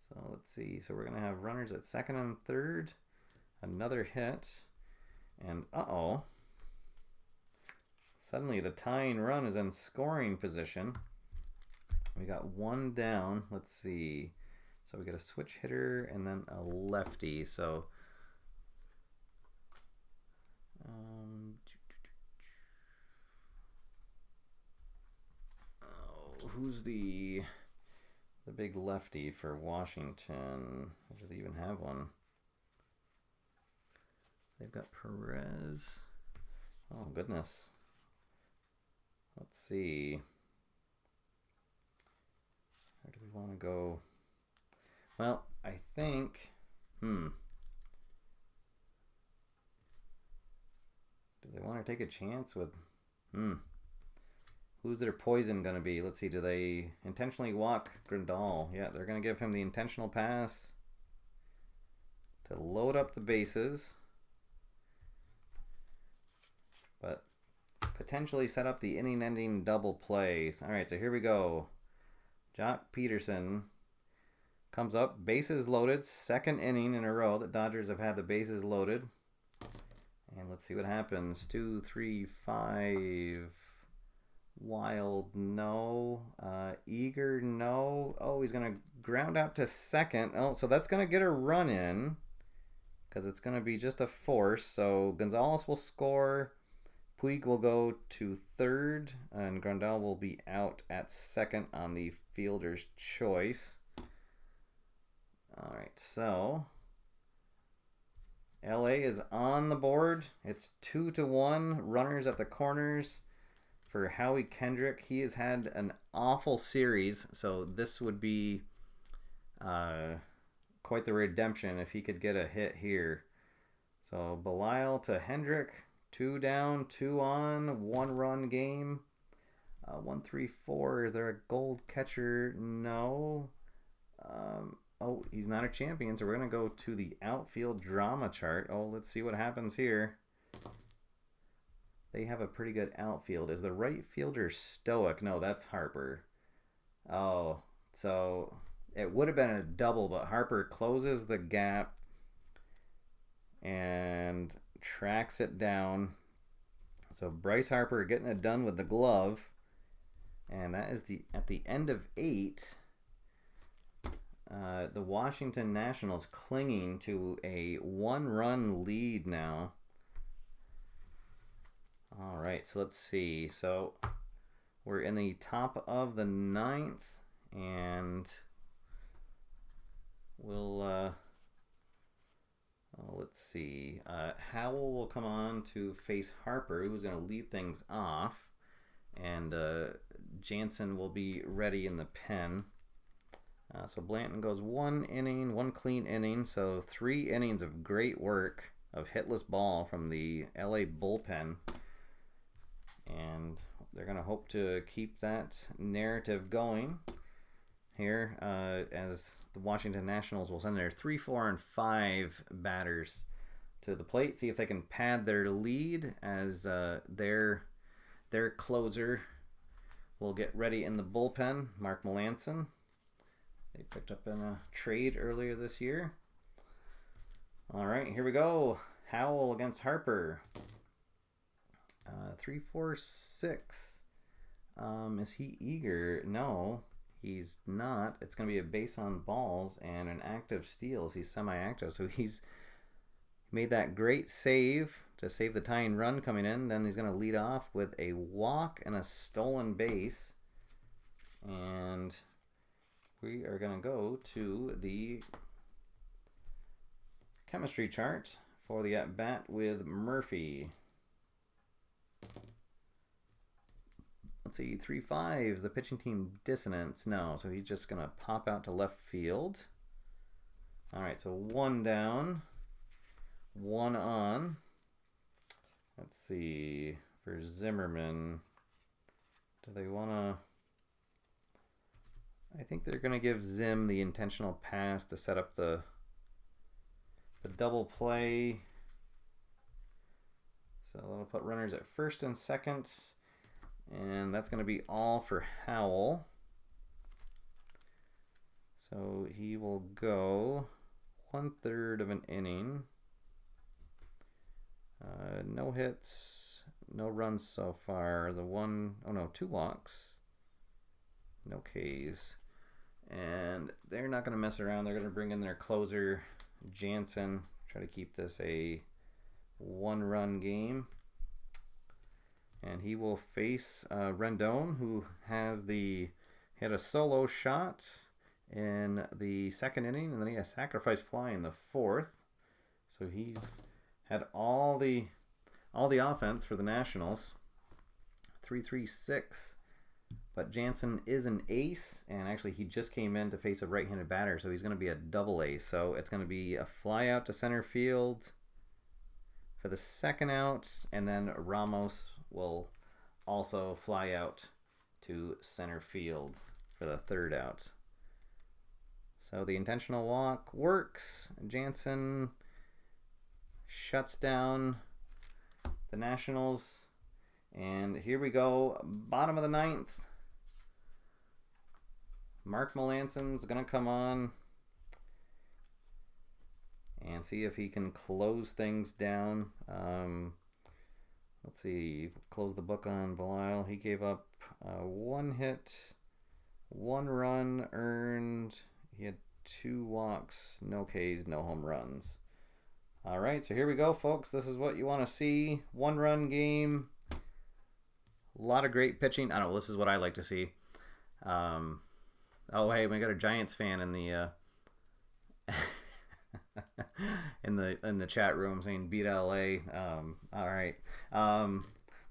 So let's see. So we're going to have runners at second and third. Another hit. And uh-oh. Suddenly the tying run is in scoring position. We got 1 down. Let's see. So we got a switch hitter and then a lefty. So who's the big lefty for Washington? Do they even have one? They've got Perez. Oh, goodness. Let's see. Where do we want to go? Well, I think... Do they want to take a chance with... Who's their poison going to be? Let's see. Do they intentionally walk Grandal? Yeah, they're going to give him the intentional pass to load up the bases. But potentially set up the inning-ending double plays. All right, so here we go. Jock Peterson comes up, bases loaded, 2nd inning in a row that Dodgers have had the bases loaded. And let's see what happens. 2, 3, 5. Wild, no. Eager, no. Oh, he's going to ground out to second. Oh, so that's going to get a run in because it's going to be just a force. So Gonzalez will score. Puig will go to third, and Grandal will be out at second on the fielder's choice. All right, so LA is on the board. It's 2-1. Runners at the corners for Howie Kendrick. He has had an awful series, so this would be quite the redemption if he could get a hit here. So Belisle to Hendrick. 2 down, 2 on, 1-run game. 1-3-4. Is there a gold catcher? No. Oh, he's not a champion, so we're going to go to the outfield drama chart. Oh, let's see what happens here. They have a pretty good outfield. Is the right fielder Stoic? No, that's Harper. Oh, so it would have been a double, but Harper closes the gap and tracks it down. So Bryce Harper getting it done with the glove. And that is at the end of 8. The Washington Nationals clinging to a 1-run lead now. All right, so let's see. So we're in the top of the 9th, and we'll let's see. Howell will come on to face Harper, who's going to lead things off, and Jansen will be ready in the pen. So Blanton goes 1 inning, 1 clean inning, so 3 innings of great work of hitless ball from the LA bullpen. And they're going to hope to keep that narrative going here as the Washington Nationals will send their 3, 4, and 5 batters to the plate. See if they can pad their lead as their closer will get ready in the bullpen, Mark Melancon. They picked up in a trade earlier this year. All right, here we go. Howell against Harper. 3, 4, 6. Is he eager? No, he's not. It's going to be a base on balls and an active steals. He's semi-active, so he's made that great save to save the tying run coming in. Then he's going to lead off with a walk and a stolen base. And we are going to go to the chemistry chart for the at-bat with Murphy. Let's see, 3-5, the pitching team dissonance. No, so he's just going to pop out to left field. All right, so 1 down, 1 on. Let's see, for Zimmerman, do they want to... I think they're going to give Zim the intentional pass to set up the double play. So that'll put runners at first and second. And that's going to be all for Howell. So he will go 1/3 of an inning. No hits, no runs so far. 2 walks. No Ks. And they're not going to mess around. They're going to bring in their closer, Jansen. Try to keep this a 1-run game. And he will face Rendon, who had a solo shot in the 2nd inning, and then he had a sacrifice fly in the 4th. So he's had all the offense for the Nationals. 3-3-6. But Jansen is an ace, and actually he just came in to face a right-handed batter, so he's going to be a double ace. So it's going to be a fly out to center field for the 2nd out, and then Ramos will also fly out to center field for the 3rd out. So the intentional walk works. Jansen shuts down the Nationals. And here we go, bottom of the 9th. Mark Melancon's going to come on and see if he can close things down. Let's see, close the book on Belisle. He gave up 1 hit, 1 run earned. He had 2 walks, no Ks, no home runs. All right, so here we go, folks. This is what you want to see. 1-run game. A lot of great pitching. I don't know. This is what I like to see. Oh, hey, we got a Giants fan in the in the chat room saying beat LA. All right.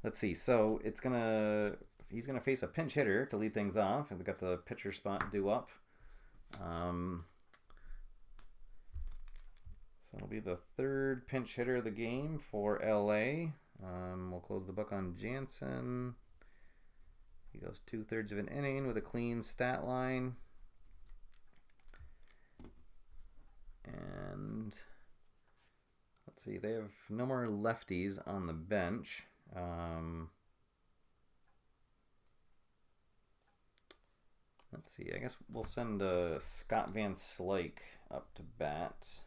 Let's see. So he's gonna face a pinch hitter to lead things off. We've got the pitcher spot due up. So it'll be the third pinch hitter of the game for LA. We'll close the book on Jansen. He goes 2/3 of an inning with a clean stat line. And let's see, they have no more lefties on the bench. Let's see, I guess we'll send Scott Van Slyke up to bat.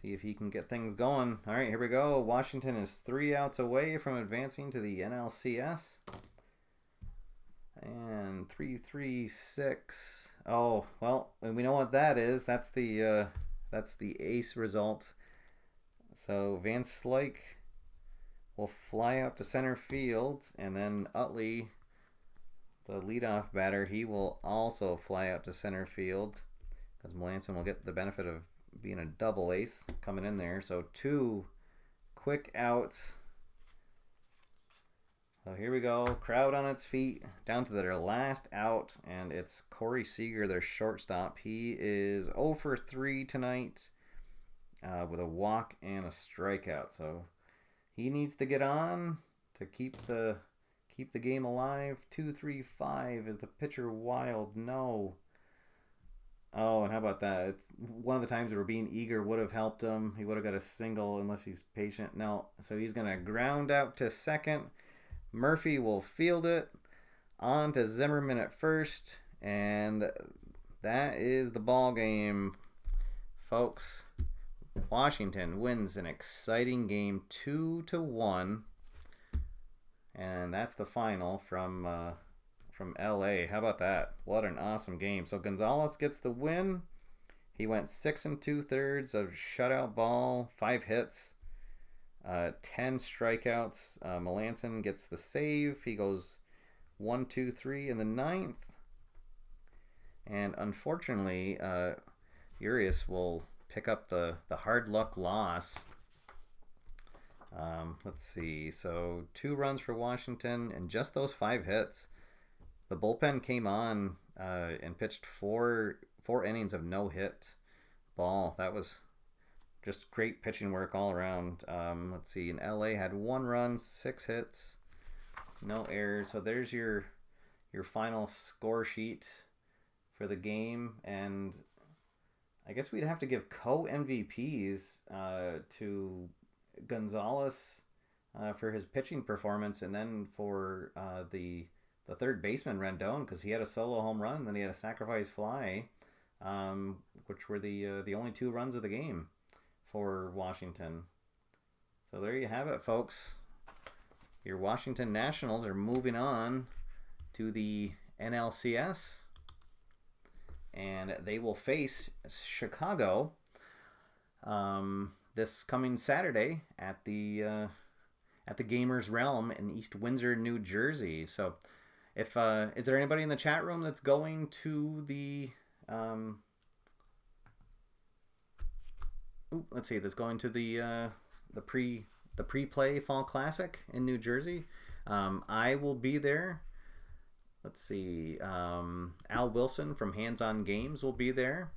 See if he can get things going. All right, here we go. Washington is 3 outs away from advancing to the NLCS. And 3-3-6. Oh, well, we know what that is. That's the ace result. So Van Slyke will fly up to center field, and then Utley, the leadoff batter, he will also fly up to center field because Melanson will get the benefit of being a double ace coming in there. So 2 quick outs. So here we go. Crowd on its feet. Down to their last out. And it's Corey Seager, their shortstop. He is 0 for 3 tonight with a walk and a strikeout. So he needs to get on to keep the game alive. 2-3-5. Is the pitcher wild? No. Oh, and how about that? It's one of the times where being eager would have helped him. He would have got a single unless he's patient. No, so he's going to ground out to second. Murphy will field it. On to Zimmerman at first. And that is the ball game, folks. Washington wins an exciting game 2-1. And that's the final from LA. How about that? What an awesome game. So Gonzalez gets the win. He went 6 2/3 of shutout ball, 5 hits, 10 strikeouts. Melanson gets the save. He goes 1-2-3 in the 9th. And unfortunately, Urias will pick up the hard luck loss. Let's see. So 2 runs for Washington and just those 5 hits. The bullpen came on and pitched four innings of no-hit ball. That was just great pitching work all around. Let's see. And LA had 1 run, 6 hits, no errors. So there's your final score sheet for the game. And I guess we'd have to give co-MVPs to Gonzalez for his pitching performance, and then for the third baseman Rendon, because he had a solo home run and then he had a sacrifice fly, which were the only 2 runs of the game for Washington. So there you have it, folks. Your Washington Nationals are moving on to the NLCS, and they will face Chicago this coming Saturday at the Gamers Realm in East Windsor, New Jersey. So if is there anybody in the chat room that's going to the that's going to the pre-play Fall Classic in New Jersey? I will be there. Let's see. Al Wilson from Hands On Games will be there.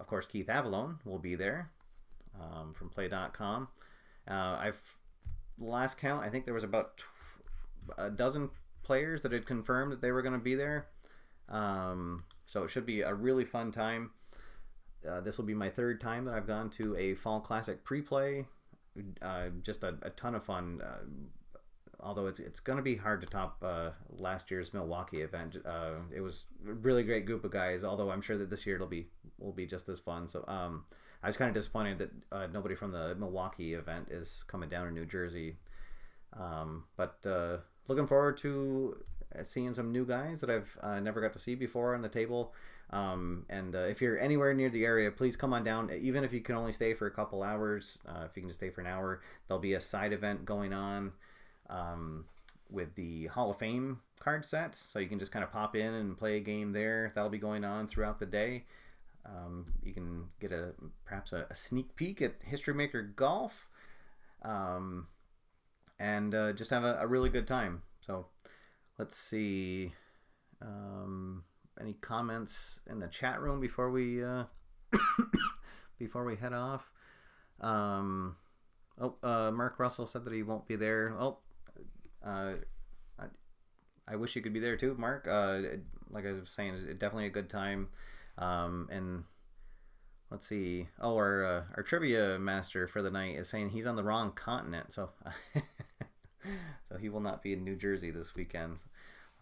Of course, Keith Avalone will be there from Play.com. Last count, I think there was about a dozen players that had confirmed that they were going to be there. So it should be a really fun time. This will be my 3rd time that I've gone to a Fall Classic pre-play. Just a ton of fun. Although it's going to be hard to top last year's Milwaukee event. It was a really great group of guys, although I'm sure that this year will be just as fun. So I was kind of disappointed that nobody from the Milwaukee event is coming down to New Jersey. But looking forward to seeing some new guys that I've never got to see before on the table. And if you're anywhere near the area, please come on down. Even if you can only stay for a couple hours, if you can just stay for an hour, there'll be a side event going on with the Hall of Fame card set. So you can just kind of pop in and play a game there. That'll be going on throughout the day. You can get perhaps a sneak peek at History Maker Golf, and just have a really good time. So let's see. Any comments in the chat room before we before we head off? Mark Russell said that he won't be there. I wish you could be there too, Mark. Like I was saying, it's definitely a good time. And let's see. Oh, our trivia master for the night is saying he's on the wrong continent, so so he will not be in New Jersey this weekend.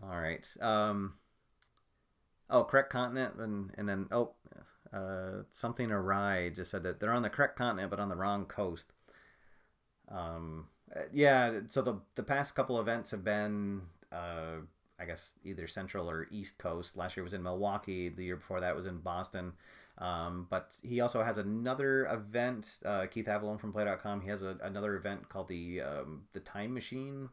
All right. Oh, correct continent, and then something awry just said that they're on the correct continent but on the wrong coast. Yeah. So the past couple events have been I guess either Central or East Coast. Last year was in Milwaukee. The year before that was in Boston. But he also has another event. Keith Avalon from Play.com. He has another event called the Time Machine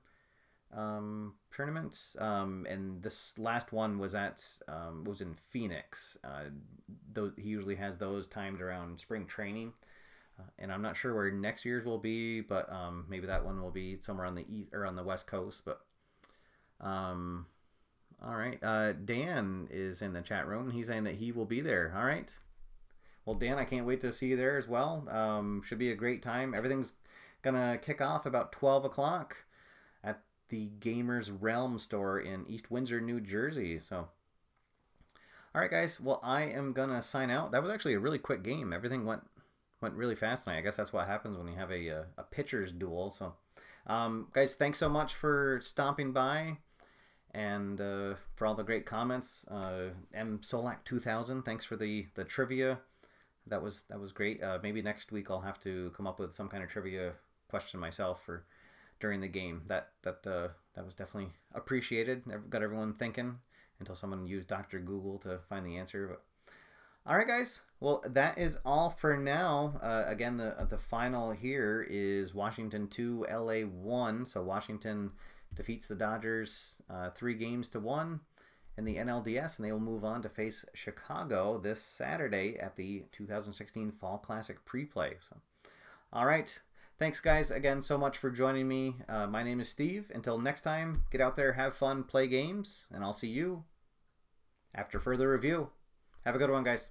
tournament. And this last one was was in Phoenix. He usually has those timed around spring training. And I'm not sure where next year's will be, but maybe that one will be somewhere on the east or on the West Coast. But all right. Dan is in the chat room. He's saying that he will be there. All right. Well, Dan, I can't wait to see you there as well. Should be a great time. Everything's gonna kick off about 12 o'clock at the Gamers Realm store in East Windsor, New Jersey. So, all right, guys. Well, I am gonna sign out. That was actually a really quick game. Everything went really fast tonight. I guess that's what happens when you have a pitcher's duel. So, guys, thanks so much for stopping by. And for all the great comments. M Solak 2000, thanks for the trivia. That was great. Maybe next week I'll have to come up with some kind of trivia question myself for during the game. That was definitely appreciated. Got everyone thinking until someone used Dr. Google to find the answer. But all right, guys. Well, that is all for now. Again, the final here is Washington 2, LA 1. So Washington defeats the Dodgers 3-1 in the NLDS, and they will move on to face Chicago this Saturday at the 2016 Fall Classic Pre-Play. So, all right. Thanks, guys, again so much for joining me. My name is Steve. Until next time, get out there, have fun, play games, and I'll see you after further review. Have a good one, guys.